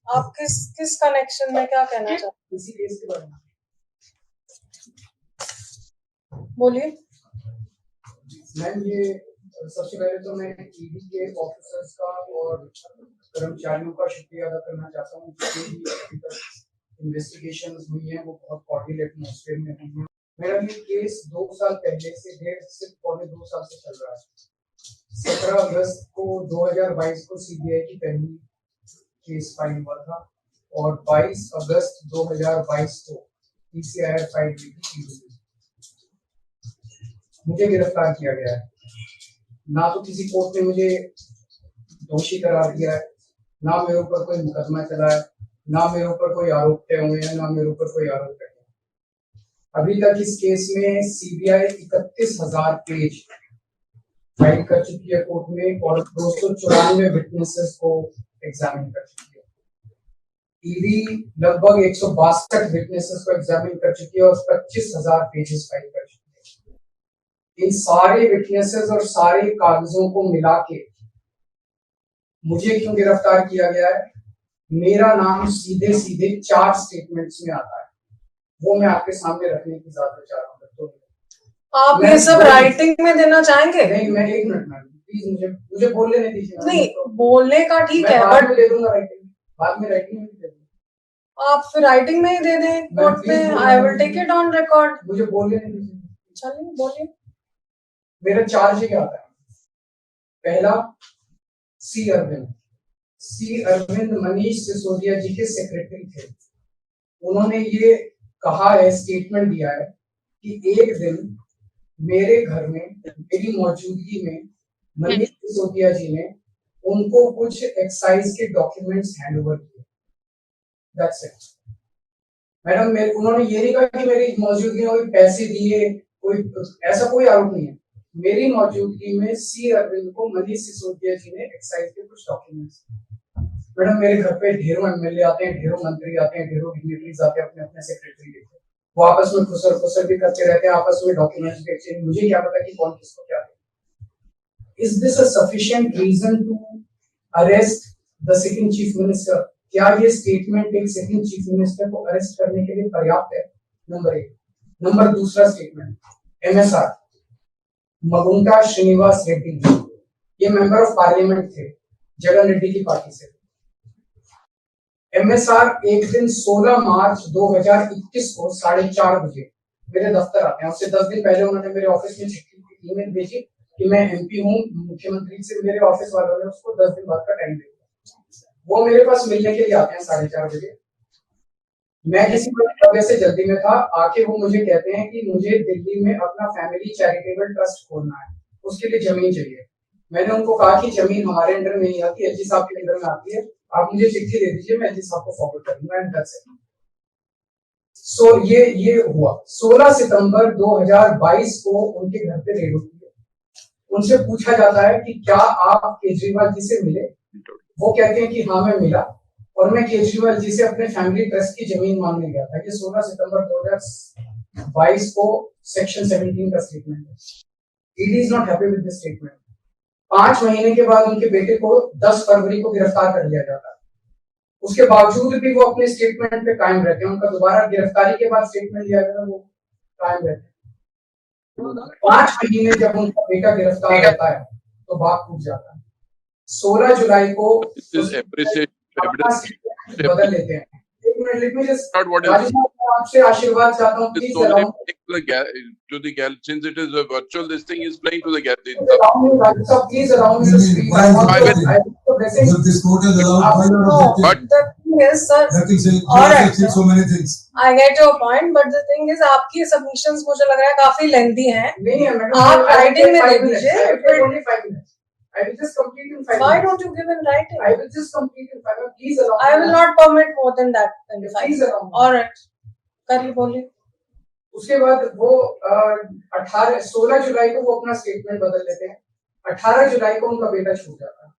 आप किस कनेक्शन में क्या कहना चाहते हैं? इसी केस के बारे में बोलिए। मैम, ये सबसे पहले तो मैं ईडी के ऑफिसर्स का और कर्मचारियों का शुक्रिया अदा करना चाहता हूँ, जितनी भी अभी तक इन्वेस्टिगेशंस हुई हैं वो बहुत कॉर्डियल एटमॉस्फेयर में हुई हैं। मेरा ये केस 2 साल पहले से 1.5 साल से चल रहा है। 17 अगस्त को 2022 को सीबीआई की पहली केस फाइल हुआ था और 22 अगस्त 2022 को पीसीआर फाइल हुई थी। मुझे गिरफ्तार किया गया है। ना तो किसी कोर्ट ने मुझे दोषी करार दिया है, ना मेरे ऊपर कोई मुकदमा चला है, ना मेरे ऊपर कोई आरोप तय हुए हैं, ना मेरे ऊपर कोई आरोप तय हुए। अभी तक इस केस में सीबीआई 31,000 पेज फाइल कर चुकी है कोर्ट में और 294 विटनेसेस को एग्जामिन कर चुकी है। ईडी लगभग 162 विटनेसेस को एग्जामिन कर चुकी है और 25,000 पेजेस फाइल कर चुकी है। इन सारे विटनेसेस और सारे कागजों को मिला के मुझे क्यों गिरफ्तार किया गया है? मेरा नाम सीधे सीधे 4 स्टेटमेंट्स में आता है, वो मैं आपके सामने रखने की ज्यादा चाह रहा हूँ। आप ये सब राइटिंग में देना चाहेंगे? नहीं, मैं 1 मिनट मैम, प्लीज मुझे बोल लेने दीजिए। नहीं, बोलने का ठीक है, बाद में दे दूंगा राइटिंग, बाद में राइटिंग में दे दूंगा। आप फिर राइटिंग में ही दे दें कोर्ट में। I will take it on record. मुझे बोल लेने दीजिए। चलिए बोलिए। मेरा चार्ज क्या आता है? पहला, सी अरविंद मनीष सिसोदिया जी के सेक्रेटरी थे। उन्होंने ये कहा है, स्टेटमेंट दिया है कि एक दिन मेरे घर में मेरी मौजूदगी में मनीष सिसोदिया जी ने उनको कुछ एक्साइज के डॉक्यूमेंट्स हैंड ओवर किए। That's it madam. उन्होंने ये नहीं कहा कि मेरी मौजूदगी में पैसे दिए, कोई ऐसा कोई आरोप नहीं है। मेरी मौजूदगी में सी अरविंद को मनीष सिसोदिया जी ने एक्साइज के कुछ डॉक्यूमेंट्स। मैडम, मेरे घर पे ढेरों एमएलए आते हैं, ढेरों मंत्री आते हैं, ढेरों डिग्निटरीज आते हैं, अपने अपने सेक्रेटरी लेके वो आपस में खुसर भी करते रहते हैं, आपस में डॉक्यूमेंट्स भी एक्सचेंज। मुझे क्या पता कि कौन किसको क्या दे। Is this a sufficient reason to arrest the sitting chief minister? क्या ये स्टेटमेंट एक सिटिंग चीफ मिनिस्टर को अरेस्ट करने के लिए पर्याप्त है? नंबर 1। नंबर दूसरा स्टेटमेंट, एमएसआर मगुंटा श्रीनिवास रेड्डी, ये मेंबर ऑफ पार्लियामेंट थे जगन रेड्डी की पार्टी से। एमएसआर एक दिन 16 मार्च 2021 को 4:30 बजे मेरे दफ्तर आते हैं। उससे 10 दिन पहले उन्होंने मेरे ऑफिस में ईमेल भेजी कि मैं एमपी हूँ, मुख्यमंत्री से मेरे ऑफिस वालों ने उसको 10 दिन बाद का टाइम दिया। वो मेरे पास मिलने के लिए आते हैं 4:30 बजे। मैं किसी वजह से जल्दी में था, आके वो मुझे कहते हैं कि मुझे दिल्ली में अपना फैमिली चैरिटेबल ट्रस्ट खोलना है, उसके लिए जमीन चाहिए। मैंने उनको कहा कि जमीन हमारे अंडर में नहीं आती, एलजी साहब के अंडर में आती है, आप मुझे चिट्ठी दे दीजिए, मैं एलजी साहब को फॉरवर्ड कर दूंगा। And that's it. सो ये हुआ 16 सितंबर 2022 को उनके घर पे रेड होती है। उनसे पूछा जाता है कि क्या आप केजरीवाल जी से मिले? वो कहते हैं कि हाँ मैं मिला और मैं केजरीवाल जी से अपने फैमिली ट्रस्ट की जमीन मांगने गया था। ये 16 सितंबर 2022 को सेक्शन 17 का स्टेटमेंट है। ED is not happy with this statement. 5 महीने के बाद उनके बेटे को 10 फरवरी को गिरफ्तार कर लिया जाता है। उसके बावजूद भी वो अपने स्टेटमेंट पे कायम रहते हैं। उनका दोबारा गिरफ्तारी के बाद स्टेटमेंट लिया गया, वो कायम रहते हैं। 5 महीने जब उनका बेटा गिरफ्तार रहता है तो बात टूट जाता है। 16 जुलाई को बदल लेते हैं। एक मिनट, लेट मी जस्ट आपसे आशीर्वाद चाहता हूं, please allow to the gallery, since it is a virtual, this thing is playing to the gallery. Please allow me to speak. This court is allowed. But the thing is, sir, alright, so many things. I get your point, but the thing is, आपकी submissions मुझे लग रहा है काफी lengthy हैं। नहीं है madam, आप writing में दे दीजिए। Only 5 minutes. I will just complete in 5 minutes. Why don't you give in writing? I will just complete in 5 minutes. Please allow me. I will not permit more than that. Please allow me. Alright, करिए बोलिए। उसके बाद वो 16 जुलाई को वो अपना statement बदल लेते हैं। 18 जुलाई को उनका बेटा छूट जाता है।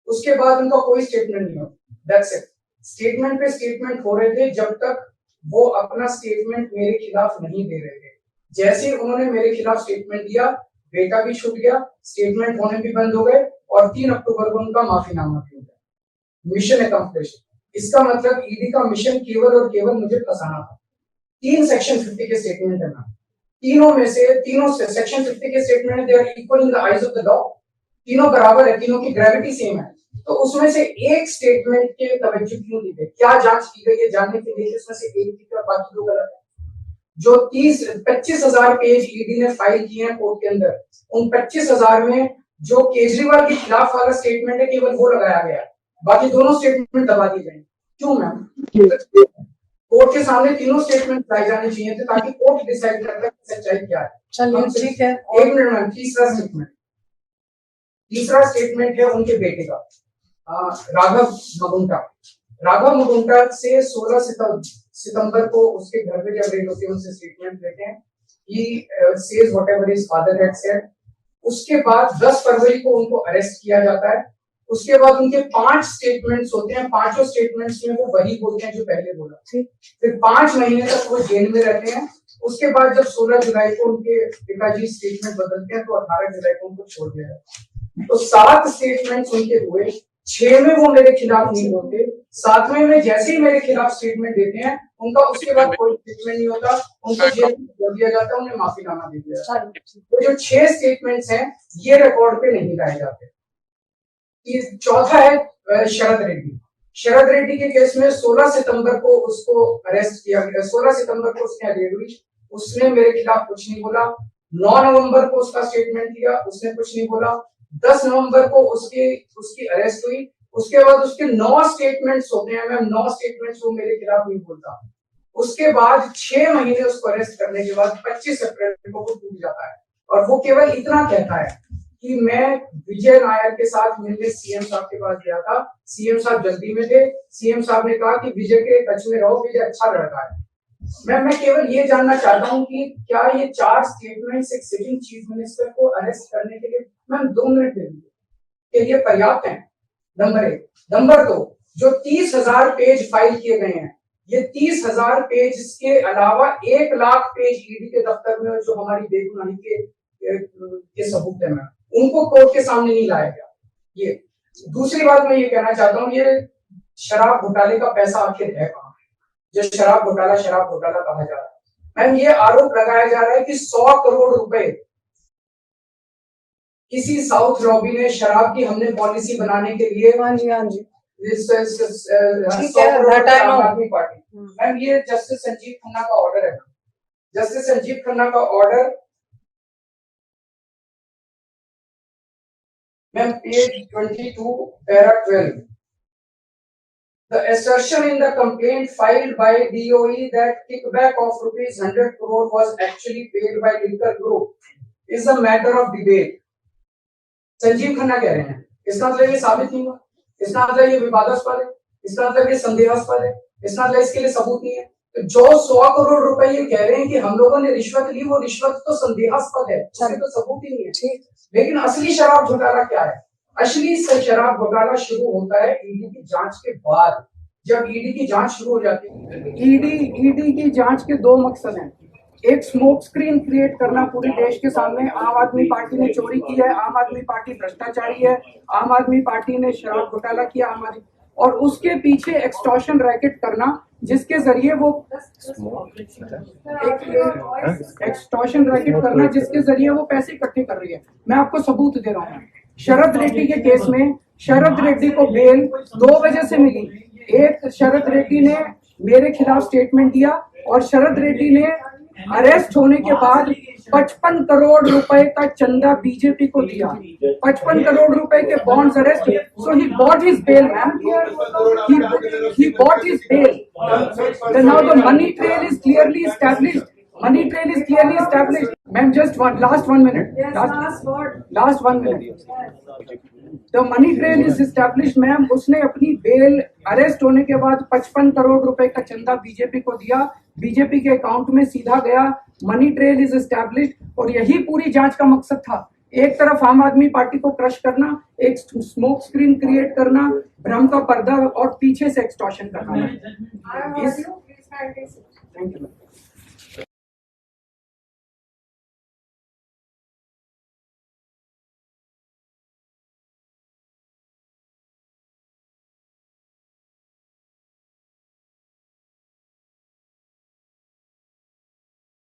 उसके बाद उनका कोई स्टेटमेंट नहीं होता। That's it. स्टेटमेंट पे स्टेटमेंट हो रहे थे जब तक वो अपना स्टेटमेंट मेरे खिलाफ नहीं दे रहे थे। जैसे ही उन्होंने मेरे खिलाफ स्टेटमेंट दिया, बेटा भी छूट गया, स्टेटमेंट होने भी बंद हो गए और 3 अक्टूबर को उनका माफीनामा भी हो गया। Mission accomplished. इसका मतलब ईडी का मिशन केवल और केवल मुझे फंसाना था। 3 सेक्शन 50 के स्टेटमेंट है मैम, तीनों से सेक्शन 50 के statement they are equal in the eyes of the law, तीनों बराबर है, तीनों की ग्रेविटी सेम है। तो उसमें से एक स्टेटमेंट के तवज्जो क्यों दी गई, क्या जांच की गई है जानने के लिए इसमें से एक की तरफ बाकी दो गलत है। जो 25,000 पेज ईडी ने फाइल किए हैं कोर्ट के अंदर, उन 25,000 में जो केजरीवाल के खिलाफ वाला स्टेटमेंट है केवल वो लगाया गया, बाकी दोनों स्टेटमेंट दबा दिए गए। क्यों मैम? कोर्ट के सामने तीनों स्टेटमेंट लाए जाने चाहिए थे ताकि कोर्ट डिसाइड कर ले सच्चाई क्या है। चलिए ठीक है। एक मिनट मैम, तीसरा स्टेटमेंट है उनके बेटे का, राघव मगुंटा से 16 सितंबर को उसके घर पे जब रेड होती है उनसे स्टेटमेंट लेते हैं, he says whatever his father had said। उसके बाद 10 फरवरी को उनको अरेस्ट किया जाता है। उसके बाद उनके 5 स्टेटमेंट्स होते हैं, पांचों स्टेटमेंट्स में वो वही बोलते हैं जो पहले बोला। फिर 5 महीने तक वो जेल में रहते हैं। उसके बाद जब 16 जुलाई को उनके पिताजी स्टेटमेंट बदलते हैं तो 18 जुलाई को उनको छोड़ दिया जाता है। तो 7 स्टेटमेंट्स उनके हुए, 6 में वो मेरे खिलाफ नहीं बोलते, 7वें में जैसे ही मेरे खिलाफ स्टेटमेंट देते हैं उनका उसके बाद कोई स्टेटमेंट नहीं होता, उनको जेल में छोड़ दिया जाता है, उन्हें माफीनामा दे दिया जाता है। तो जो 6 स्टेटमेंट्स हैं ये रिकॉर्ड पे नहीं लाए जाते। चौथा है शरद रेड्डी के केस में 16 सितंबर को उसको अरेस्ट किया गया, 16 सितंबर को उसने रेड हुई, उसने मेरे खिलाफ कुछ नहीं बोला। 9 नवंबर को उसका स्टेटमेंट दिया, उसने कुछ नहीं बोला। 10 नवंबर को उसकी अरेस्ट हुई। उसके बाद उसके 9 स्टेटमेंट्स होते हैं मैम, 9 स्टेटमेंट्स वो मेरे खिलाफ नहीं बोलता। उसके बाद 6 महीने उसको अरेस्ट करने के बाद 25 अप्रैल को वो टूट जाता है और वो केवल इतना कहता है कि मैं विजय नायर के साथ मिलने सीएम साहब के पास गया था, सीएम साहब जल्दी में थे, सीएम साहब ने कहा कि विजय के टच में रहो, विजय अच्छा लड़का है। मैं केवल ये जानना चाहता हूँ कि क्या ये 4 स्टेटमेंट्स एक सिटिंग चीफ मिनिस्टर को अरेस्ट करने के लिए मैम 2 मिनट दे दीजिए, ये पर्याप्त है? नंबर 1। नंबर 2, जो 30,000 पेज फाइल किए गए हैं, ये 30,000 पेज के अलावा 1 लाख पेज ईडी के दफ्तर में जो हमारी बेगुनाही के सबूत है मैम, उनको कोर्ट के सामने नहीं लाया गया। ये दूसरी बात मैं ये कहना चाहता हूँ, ये शराब घोटाले का पैसा आखिर है कहाँ, जो शराब घोटाला कहा जा रहा है। मैम ये आरोप लगाया जा रहा है कि 100 करोड़ रुपए किसी साउथ लॉबी ने शराब की हमने पॉलिसी बनाने के लिए, हाँ जी आम आदमी पार्टी, मैम ये जस्टिस संजीव खन्ना का ऑर्डर है। जस्टिस संजीव खन्ना का order ma'am page 22 para 12, the assertion in the complaint filed by DOE that kickback of rupees 100 crore was actually paid by Liquor Group is a matter of debate। Sanjeev Khanna कह रहे हैं, इसका मतलब ये साबित नहीं हुआ, इसका मतलब ये विवादास्पद है, इसका मतलब ये संदेहास्पद है, इसका मतलब इसके लिए सबूत नहीं है। तो जो 100 करोड़ रुपए ये कह रहे हैं कि हम लोगों ने रिश्वत ली, वो रिश्वत तो संदेहास्पद है, उसके तो सबूत ही नहीं है। लेकिन असली शराब घोटाला क्या है? असली शराब घोटाला शुरू होता है ईडी की जांच के बाद। जब ईडी की जांच शुरू हो जाती है, ईडी की जांच के 2 मकसद हैं। एक स्मोक स्क्रीन क्रिएट करना पूरे देश के सामने, आम आदमी पार्टी ने चोरी की है, आम आदमी पार्टी भ्रष्टाचारी है, आम आदमी पार्टी ने शराब घोटाला किया, और उसके पीछे एक्सटॉर्शन रैकेट करना जिसके जरिए वो एक्सटॉर्शन रैकेट करना जिसके जरिए वो पैसे इकट्ठे कर रही है। मैं आपको सबूत दे रहा हूँ। शरद रेड्डी के केस में शरद रेड्डी को बेल 2 वजह से मिली। एक, शरद रेड्डी ने मेरे खिलाफ स्टेटमेंट दिया और शरद रेड्डी ने अरेस्ट होने के बाद 55 करोड़ रुपए का चंदा बीजेपी को दिया, 55 करोड़ रुपए के bonds arrest. So he bought his bail ma'am, he bought his bail। Now the money trail is clearly established। Ma'am, just last 1 minute। Last 1 minute। The money trail is established, ma'am. उसने अपनी bell arrest होने के बाद 55 करोड़ रुपए का चंदा BJP को दिया, बीजेपी के अकाउंट में सीधा गया। मनी ट्रेल इज एस्टैब्लिश्ड और यही पूरी जांच का मकसद था। एक तरफ आम आदमी पार्टी को क्रश करना, एक स्मोक स्क्रीन क्रिएट करना, भ्रम का पर्दा और पीछे से एक्सटॉर्शन करना। Thank you.